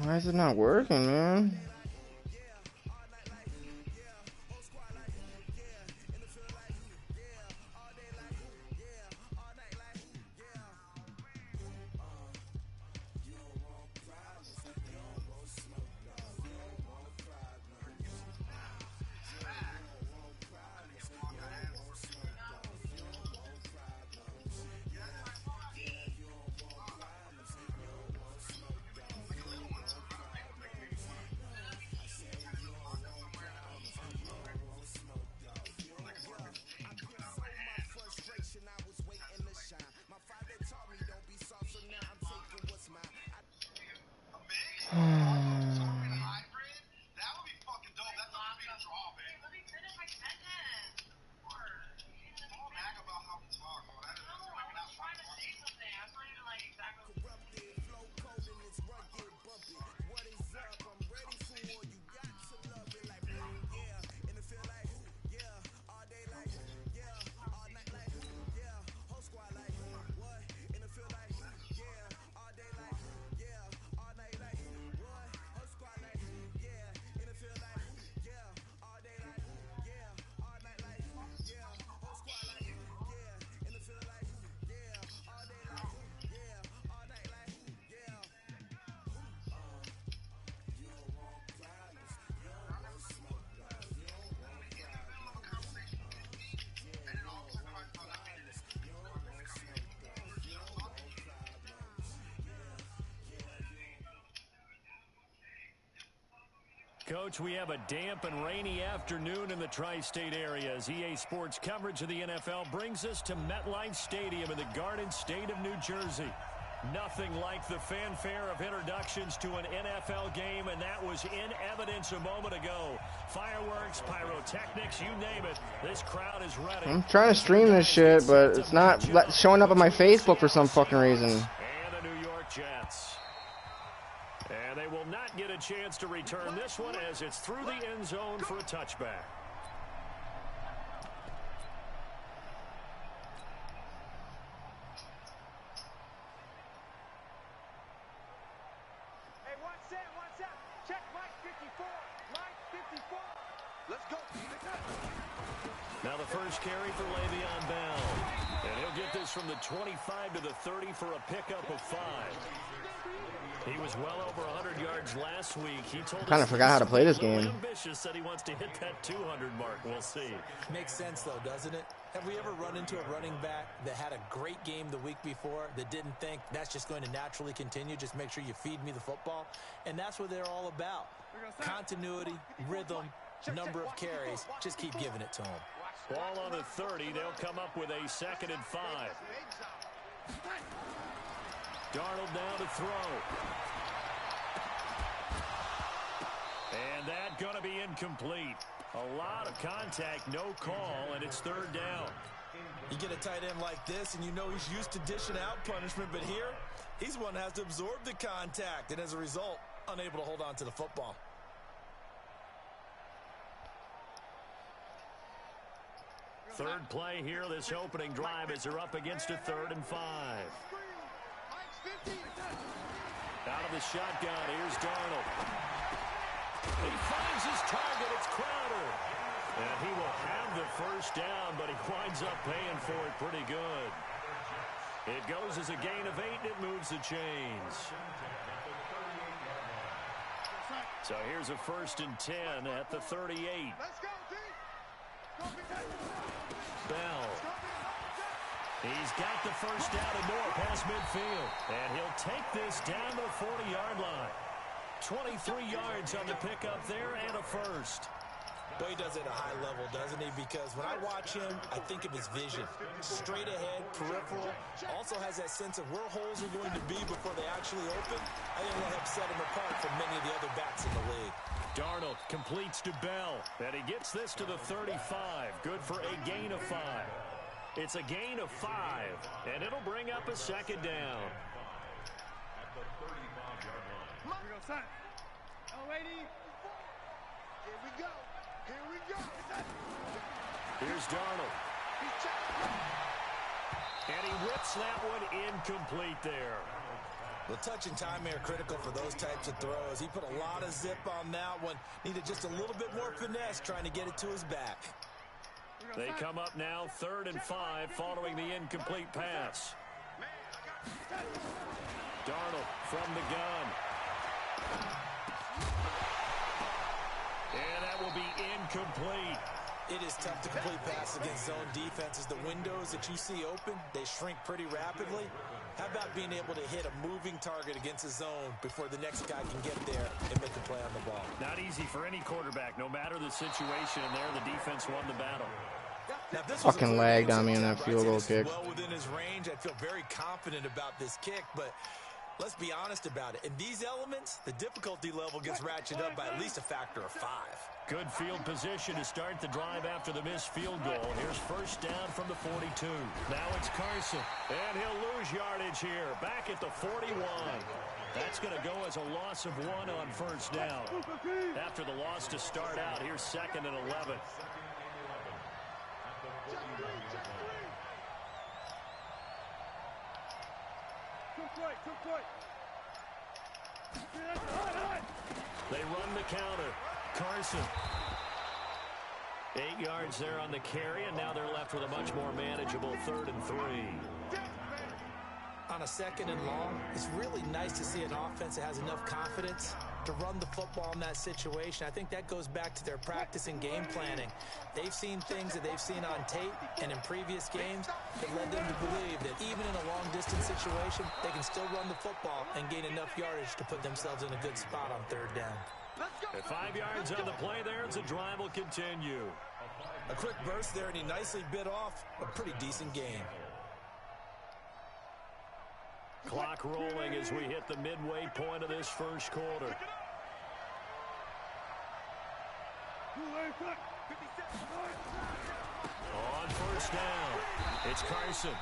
Why is it not working, man? Coach, we have a damp and rainy afternoon in the tri-state area as EA Sports coverage of the NFL brings us to MetLife Stadium in the Garden State of New Jersey. Nothing like the fanfare of introductions to an NFL game, and that was in evidence a moment ago. Fireworks, pyrotechnics, you name it. This crowd is ready. I'm trying to stream this shit, but it's not showing up on my Facebook for some fucking reason. And the New York Jets. And they will not get a chance to return this one as it's through the end zone for a touchback. Hey, one set. Check Mike 54. Mike 54. Let's go. Now the first carry for Le'Veon Bell. And he'll get this from the 25 to the 30 for a pickup of 5. He was well over 100 yards last week. He told kind of forgot how to play this game. Ambitious, said he wants to hit that 200 mark. We'll see. Makes sense, though, doesn't it? Have we ever run into a running back that had a great game the week before that didn't think that's just going to naturally continue? Just make sure you feed me the football. And that's what they're all about. Continuity, rhythm, number of carries. Just keep giving it to them. Ball on the 30. They'll come up with a 2nd and 5. Darnold now to throw. And that going to be incomplete. A lot of contact, no call, and it's 3rd down. You get a tight end like this, and you know he's used to dishing out punishment, but here, he's one that has to absorb the contact, and as a result, unable to hold on to the football. Third play here, this opening drive, as they're up against a 3rd and 5. Out of the shotgun, here's Darnold. He finds his target, it's Crowder. And he will have the first down, but he winds up paying for it pretty good. It goes as a gain of 8, and it moves the chains. So here's a 1st and 10 at the 38. Bell. He's got the first down and more past midfield. And he'll take this down to the 40-yard line. 23 yards on the pickup there and a first. But he does it at a high level, doesn't he? Because when I watch him, I think of his vision. Straight ahead, peripheral. Also has that sense of where holes are going to be before they actually open. I think that helps set him apart from many of the other backs in the league. Darnold completes to Bell. And he gets this to the 35. Good for a gain of 5. It's a gain of 5, and it'll bring up a 2nd down. Come on. Here we go, son. Oh, lady. Here we go. Here's Darnold. And he whips that one incomplete there. Well, touch and timing are critical for those types of throws. He put a lot of zip on that one. Needed just a little bit more finesse trying to get it to his back. They come up now 3rd and 5 following the incomplete pass. Darnold from the gun. And that will be incomplete. It is tough to complete passes against zone defenses. The windows that you see open, they shrink pretty rapidly. How about being able to hit a moving target against a zone before the next guy can get there and make a play on the ball? Not easy for any quarterback, no matter the situation, and there the defense won the battle. Now, this fucking lagged on me on that field goal kick. Well within his range. I feel very confident about this kick, but let's be honest about it. In these elements, the difficulty level gets ratcheted up by at least a factor of 5. Good field position to start the drive after the missed field goal. Here's first down from the 42. Now it's Carson, and he'll lose yardage here. Back at the 41. That's going to go as a loss of 1 on first down. After the loss to start out, here's 2nd and 11. They run the counter. Carson. 8 yards there on the carry, and now they're left with a much more manageable 3rd and 3. On a 2nd and long, it's really nice to see an offense that has enough confidence to run the football in that situation. I think that goes back to their practice and game planning. They've seen things that they've seen on tape and in previous games that led them to believe that even in a long-distance situation, they can still run the football and gain enough yardage to put themselves in a good spot on 3rd down. At 5 yards on the play there, as the drive will continue. A quick burst there, and he nicely bit off a pretty decent gain. Clock rolling as we hit the midway point of this first quarter. On first down, it's Carson.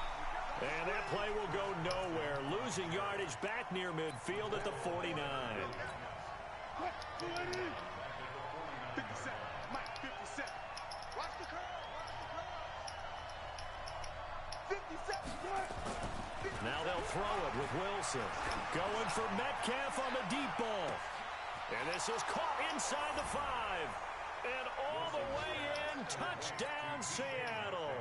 And that play will go nowhere. Losing yardage back near midfield at the 49. 57. Mike, 57. Watch the curl. 57. Now they'll throw it with Wilson. Going for Metcalf on the deep ball. And this is caught inside the 5. And all the way in, touchdown Seattle.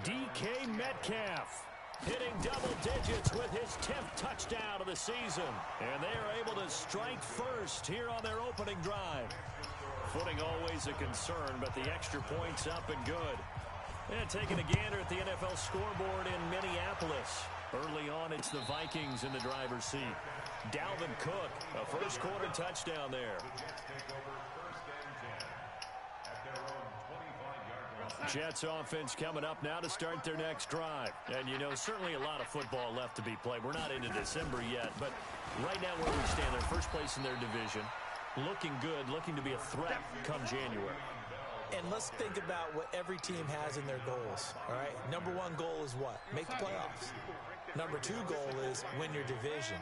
DK Metcalf hitting double digits with his 10th touchdown of the season. And they are able to strike first here on their opening drive. Footing always a concern, but the extra point's up and good. And taking a gander at the NFL scoreboard in Minneapolis. Early on, it's the Vikings in the driver's seat. Dalvin Cook, a first quarter touchdown there. Jets offense coming up now to start their next drive. And, you know, certainly a lot of football left to be played. We're not into December yet, but right now where we stand, they're first place in their division. Looking good, looking to be a threat come January. And let's think about what every team has in their goals, all right? Number 1 goal is what? Make the playoffs. Number 2 goal is win your division.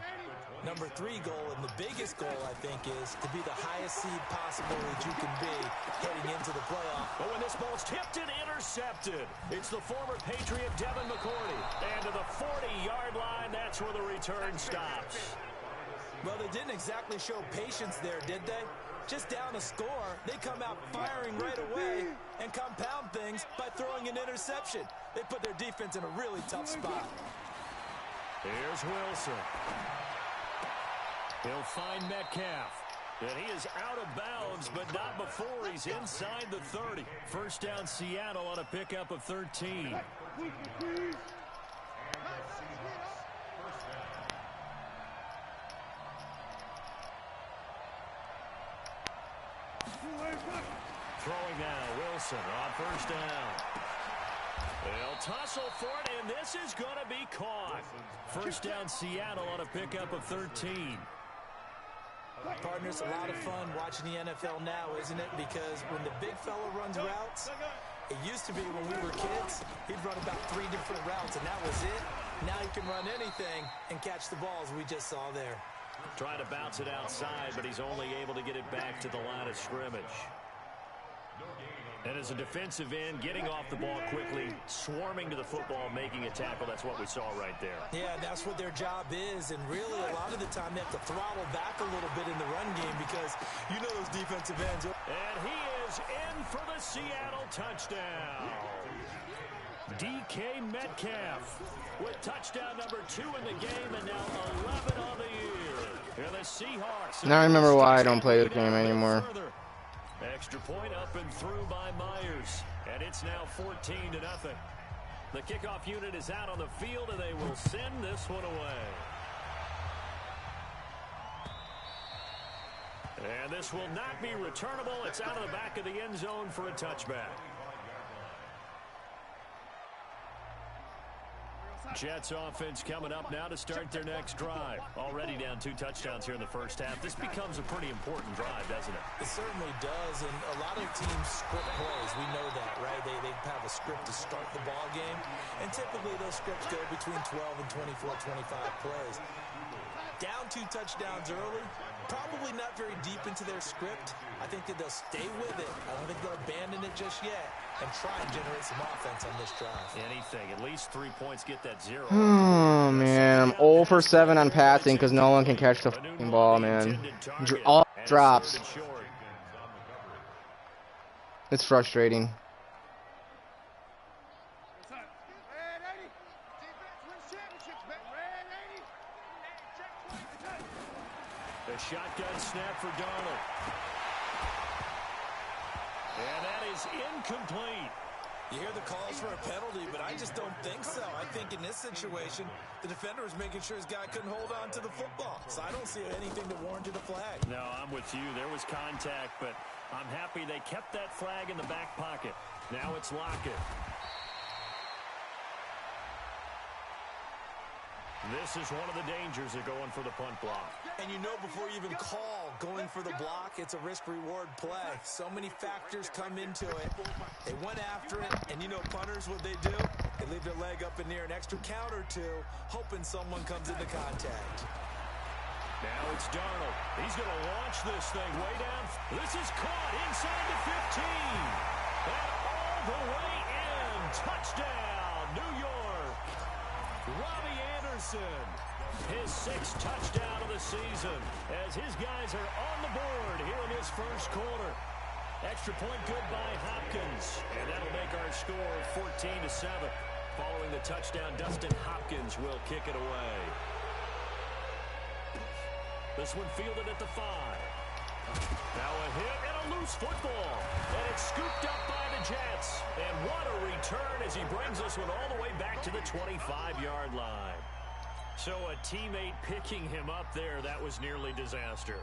Number 3 goal, and the biggest goal, I think, is to be the highest seed possible that you can be heading into the playoff. But when this ball's tipped and intercepted, it's the former Patriot Devin McCourty. And to the 40-yard line, that's where the return stops. Well, they didn't exactly show patience there, did they? Just down a score, they come out firing right away and compound things by throwing an interception. They put their defense in a really tough spot. Here's Wilson. He'll find Metcalf. And he is out of bounds, but not before he's inside the 30. First down Seattle on a pickup of 13. Throwing now, Wilson on first down. They'll tussle for it, and this is going to be caught. First down, Seattle on a pickup of 13. Partners, a lot of fun watching the NFL now, isn't it? Because when the big fella runs routes, it used to be when we were kids, he'd run about 3 different routes, and that was it. Now he can run anything and catch the balls we just saw there. Trying to bounce it outside, but he's only able to get it back to the line of scrimmage. And as a defensive end, getting off the ball quickly, swarming to the football, making a tackle, that's what we saw right there. Yeah, that's what their job is, and really a lot of the time they have to throttle back a little bit in the run game because you know those defensive ends. And he is in for the Seattle touchdown. DK Metcalf with touchdown number 2 in the game and now 11 on the year. And the Seahawks. Now I remember why I don't play this game anymore. Extra point up and through by Myers. And it's now 14-0. The kickoff unit is out on the field, and they will send this one away. And this will not be returnable. It's out of the back of the end zone for a touchback. Jets offense coming up now to start their next drive. Already down 2 touchdowns here in the first half. This becomes a pretty important drive, doesn't it? It certainly does, and a lot of teams script plays. We know that, right? They have a script to start the ball game, and typically those scripts go between 12 and 24, 25 plays. Down 2 touchdowns early, probably not very deep into their script. I think that they'll stay with it. I don't think they'll abandon it just yet and try and generate some offense on this drive. Anything. At least 3 points, get that 0. Oh, man. I'm 0 for 7 on passing because no one can catch the fucking ball, man. All drops. It's frustrating. The shotgun snap for Darnold. And that is incomplete. You hear the calls for a penalty, but I just don't think so. I think in this situation, the defender was making sure his guy couldn't hold on to the football. So I don't see anything that warranted a flag. No, I'm with you. There was contact, but I'm happy they kept that flag in the back pocket. Now it's Lockett. This is one of the dangers of going for the punt block. And you know before you even call going for the block, it's a risk-reward play. So many factors come into it. They went after it, and you know punters, what they do? They leave their leg up in near an extra count or 2, hoping someone comes into contact. Now it's Darnold. He's going to launch this thing way down. This is caught inside the 15. And all the way in. Touchdown, New York. Robbie Anderson, his 6th touchdown of the season, as his guys are on the board here in this first quarter. Extra point good by Hopkins, and that'll make our score 14-7. Following the touchdown, Dustin Hopkins will kick it away. This one fielded at the 5. Now a hit and a loose football, and it's scooped up by the Jets. And what a return as he brings this one all the way back to the 25-yard line. So a teammate picking him up there, that was nearly disaster.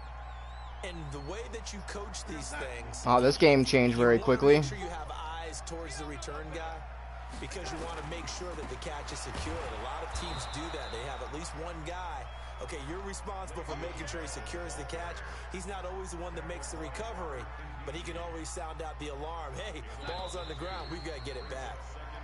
And the way that you coach these things... Oh, this game changed very quickly. Make sure you have eyes towards the return guy because you want to make sure that the catch is secured. A lot of teams do that. They have at least one guy. Okay, you're responsible for making sure he secures the catch. He's not always the one that makes the recovery, but he can always sound out the alarm. Hey, ball's on the ground. We've got to get it back.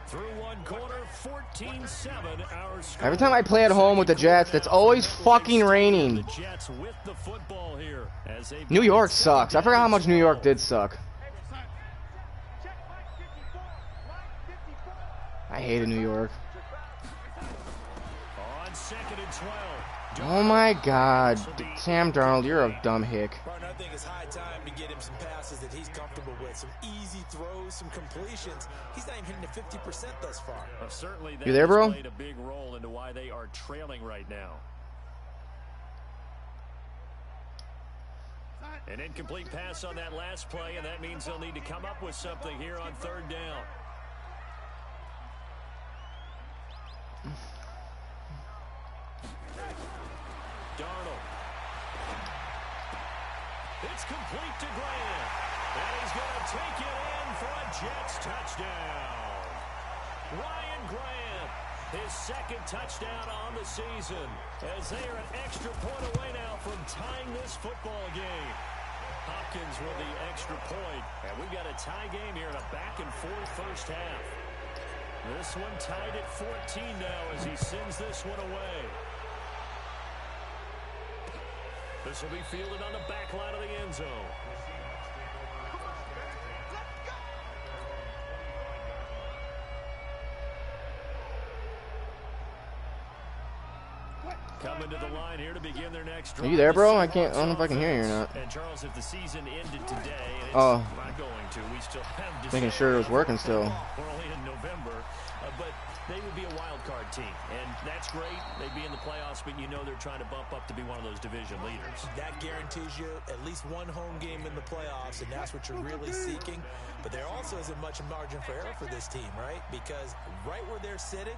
Through one quarter, 14-7. Our score. Every time I play at home with the Jets, it's always fucking raining. The Jets with the football here as they New York sucks. I forgot how much New York did suck. I hated New York. On 2nd and 12. Oh my God, Sam Darnold, you're a dumb hick. Martin, I think it's high time to get him some passes that he's comfortable with, some easy throws, some completions. He's not even hitting the 50% thus far. Certainly you there, bro? Played a big role into why they are trailing right now. An incomplete pass on that last play, and that means they'll need to come up with something here on 3rd down. Darnold. It's complete to Grant. And he's going to take it in for a Jets touchdown. Ryan Grant, his 2nd touchdown on the season, as they are an extra point away now from tying this football game. Hopkins with the extra point. And we've got a tie game here in a back-and-forth first half. This one tied at 14 now as he sends this one away. This will be fielded on the back line of the end zone. Coming to the line here to begin their next Are you there, bro? I don't know if I can hear you or not. And Charles, if the season ended today, and it's Oh. not going to, we still have Making sure it was working still. We're only in November, but they would be a wild card team, and that's great. They'd be in the playoffs, but you know they're trying to bump up to be one of those division leaders. That guarantees you at least one home game in the playoffs, and that's what you're really seeking. But there also isn't much margin for error for this team, right? Because right where they're sitting,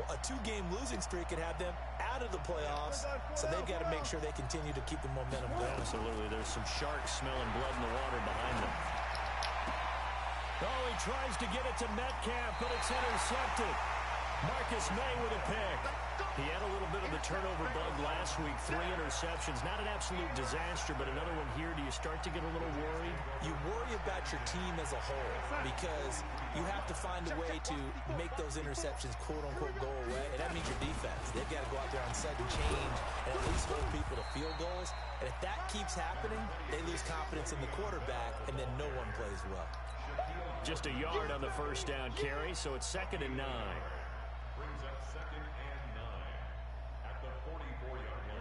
a 2-game losing streak could have them out of the playoffs, so they've got to make sure they continue to keep the momentum going. Absolutely. There's some sharks smelling blood in the water behind them. Oh, he tries to get it to Metcalf, but it's intercepted. Marcus May with a pick. He had a little bit of the turnover bug last week. 3 interceptions. Not an absolute disaster, but another one here. Do you start to get a little worried? You worry about your team as a whole because you have to find a way to make those interceptions, quote-unquote, go away. And that means your defense. They've got to go out there on sudden change and at least hold people to field goals. And if that keeps happening, they lose confidence in the quarterback, and then no one plays well. Just a yard on the first down carry, so it's 2nd and 9.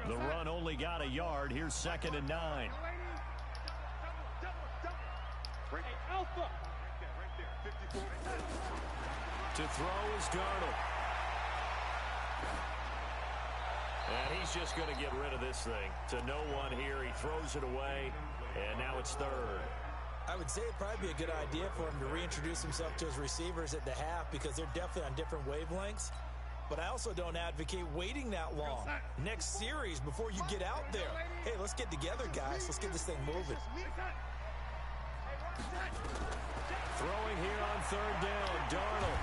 The run only got a yard. Here's 2nd and 9. To throw is Darnold. And he's just going to get rid of this thing. To no one here. He throws it away, and now it's 3rd. I would say it'd probably be a good idea for him to reintroduce himself to his receivers at the half because they're definitely on different wavelengths. But I also don't advocate waiting that long. Next series before you get out there. Hey, let's get together, guys. Let's get this thing moving. Throwing here on 3rd down, Darnold.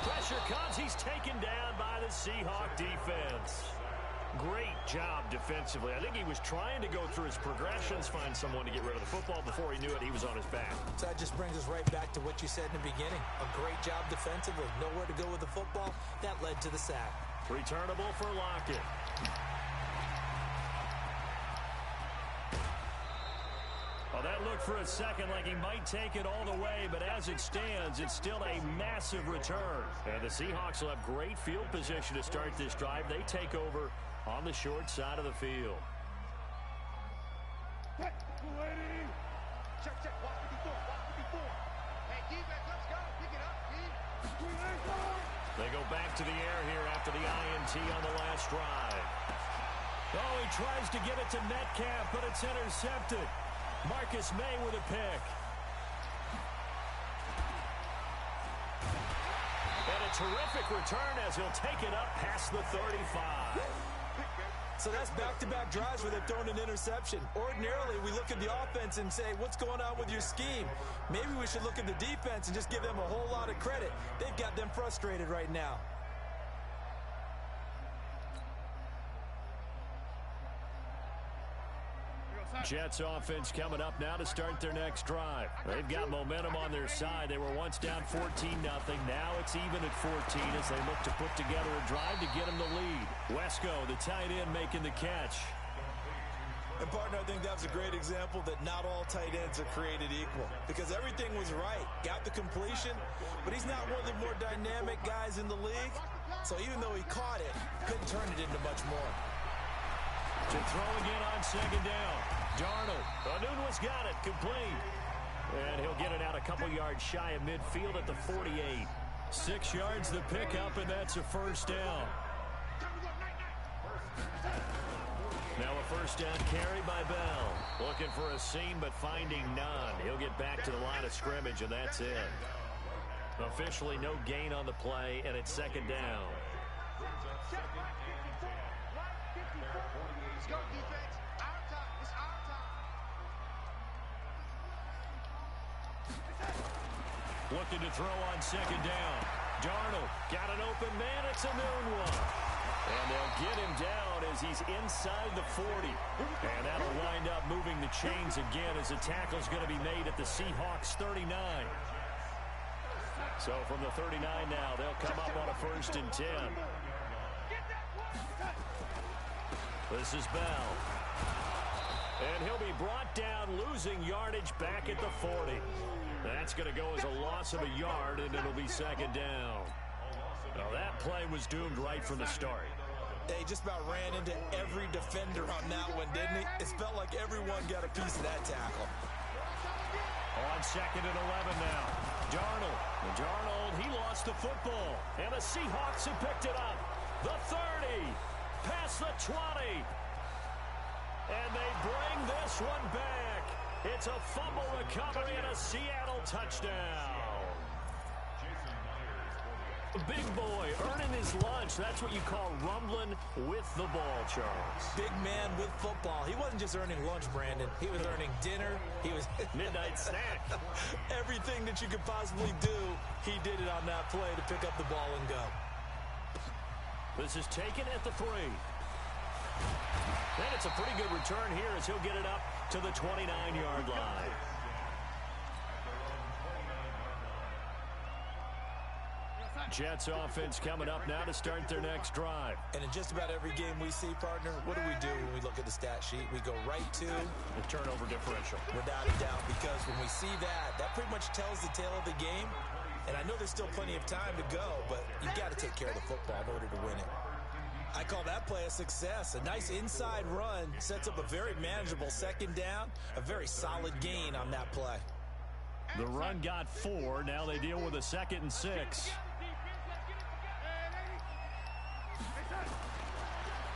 Pressure comes. He's taken down by the Seahawk defense. Great job defensively. I think he was trying to go through his progressions, find someone to get rid of the football. Before he knew it, he was on his back. So that just brings us right back to what you said in the beginning. A great job defensively. Nowhere to go with the football. That led to the sack. Returnable for Lockett. Well, that looked for a second like he might take it all the way, but as it stands, it's still a massive return. And the Seahawks will have great field position to start this drive. They take over on the short side of the field. Check, check, walk 54, walk 54. Hey, defense, let's go. Pick it up, D. They go back to the air here after the INT on the last drive. Oh, he tries to get it to Metcalf, but it's intercepted. Marcus May with a pick. And a terrific return as he'll take it up past the 35. So that's back-to-back drives where they've thrown an interception. Ordinarily, we look at the offense and say, what's going on with your scheme? Maybe we should look at the defense and just give them a whole lot of credit. They've got them frustrated right now. Jets offense coming up now to start their next drive. They've got momentum on their side. They were once down 14-0. Now it's even at 14 as they look to put together a drive to get them the lead. Wesco, the tight end, making the catch. And, partner, I think that was a great example that not all tight ends are created equal because everything was right. Got the completion, but he's not one of the more dynamic guys in the league. So even though he caught it, couldn't turn it into much more. To throw again on 2nd down. Darnold. Onunwa's got it. Complete. And he'll get it out a couple yards shy of midfield at the 48. 6 yards the pickup, and that's a first down. Now a first down carry by Bell. Looking for a seam, but finding none. He'll get back to the line of scrimmage, and that's it. Officially no gain on the play, and it's 2nd down. Let's go, defense. Our time. It's our time. Looking to throw on 2nd down. Darnold got an open man. It's a noon one. And they'll get him down as he's inside the 40. And that'll wind up moving the chains again as the tackle's going to be made at the Seahawks 39. So from the 39 now, they'll come up on a 1st and 10. This is Bell. And he'll be brought down, losing yardage back at the 40. That's going to go as a loss of a yard, and it'll be 2nd down. Now that play was doomed right from the start. They just about ran into every defender on that one, didn't he? It felt like everyone got a piece of that tackle. On 2nd and 11 now. Darnold, he lost the football. And the Seahawks have picked it up. The 30, past the 20. And they bring this one back. It's a fumble recovery and a Seattle touchdown. Big boy earning his lunch. That's what you call rumbling with the ball, Charles. Big man with football. He wasn't just earning lunch, Brandon. He was earning dinner. He was midnight snack. Everything that you could possibly do, he did it on that play to pick up the ball and go. This is taken at the 3. And it's a pretty good return here as he'll get it up to the 29-yard line. Jets offense coming up now to start their next drive. And in just about every game we see, partner, what do when we look at the stat sheet? We go right to the turnover differential. Without a doubt, because when we see that, that pretty much tells the tale of the game. And I know there's still plenty of time to go, but you've got to take care of the football in order to win it. I call that play a success. A nice inside run sets up a very manageable 2nd down, a very solid gain on that play. The run got 4. Now they deal with a 2nd and 6.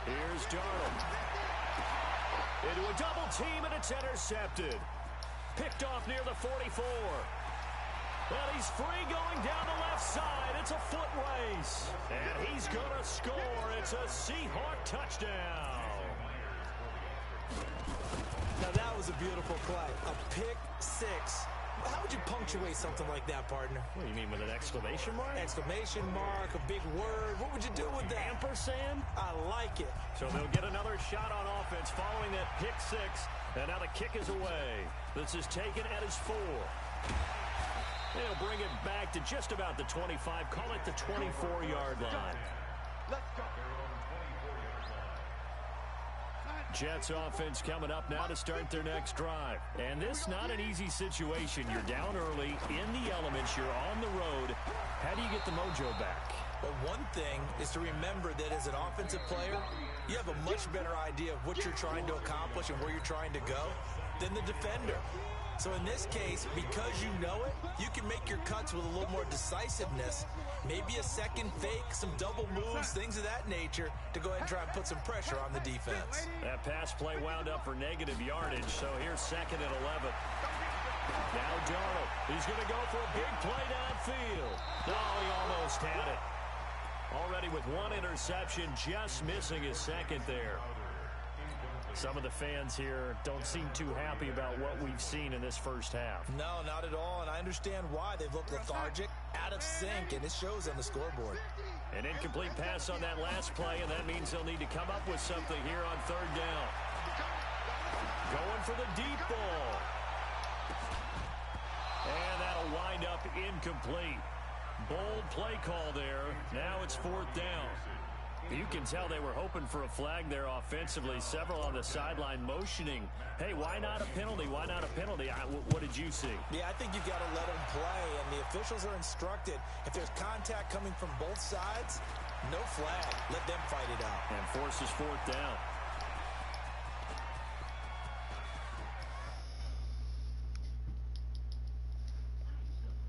Here's Darnold. Into a double team, and it's intercepted. Picked off near the 44. Well, he's free going down the left side. It's a foot race. And he's going to score. It's a Seahawk touchdown. Now, that was a beautiful play. A pick 6. How would you punctuate something like that, partner? What do you mean, with an exclamation mark? Exclamation mark, a big word. What would you do with that? Ampersand? I like it. So they'll get another shot on offense following that pick 6. And now the kick is away. This is taken at his 4. They'll bring it back to just about the 25. Call it the 24-yard line. Let's go. Jets offense coming up now to start their next drive. And this not an easy situation. You're down early, in the elements, you're on the road. How do you get the mojo back? Well, one thing is to remember that as an offensive player, you have a much better idea of what you're trying to accomplish and where you're trying to go than the defender. So in this case, because you know it, you can make your cuts with a little more decisiveness. Maybe a second fake, some double moves, things of that nature to go ahead and try and put some pressure on the defense. That pass play wound up for negative yardage, so here's 2nd and 11. Now Darnold, he's going to go for a big play downfield. Oh, he almost had it. Already with 1 interception, just missing his 2nd there. Some of the fans here don't seem too happy about what we've seen in this first half. No, not at all, and I understand why. They've looked lethargic, out of sync, and it shows on the scoreboard. An incomplete pass on that last play, and that means they'll need to come up with something here on 3rd down. Going for the deep ball. And that'll wind up incomplete. Bold play call there. Now it's 4th down. You can tell they were hoping for a flag there offensively. Several on the sideline motioning. Hey, why not a penalty? Why not a penalty? What did you see? Yeah, I think you've got to let them play, and the officials are instructed. If there's contact coming from both sides, no flag. Let them fight it out. And forces 4th down.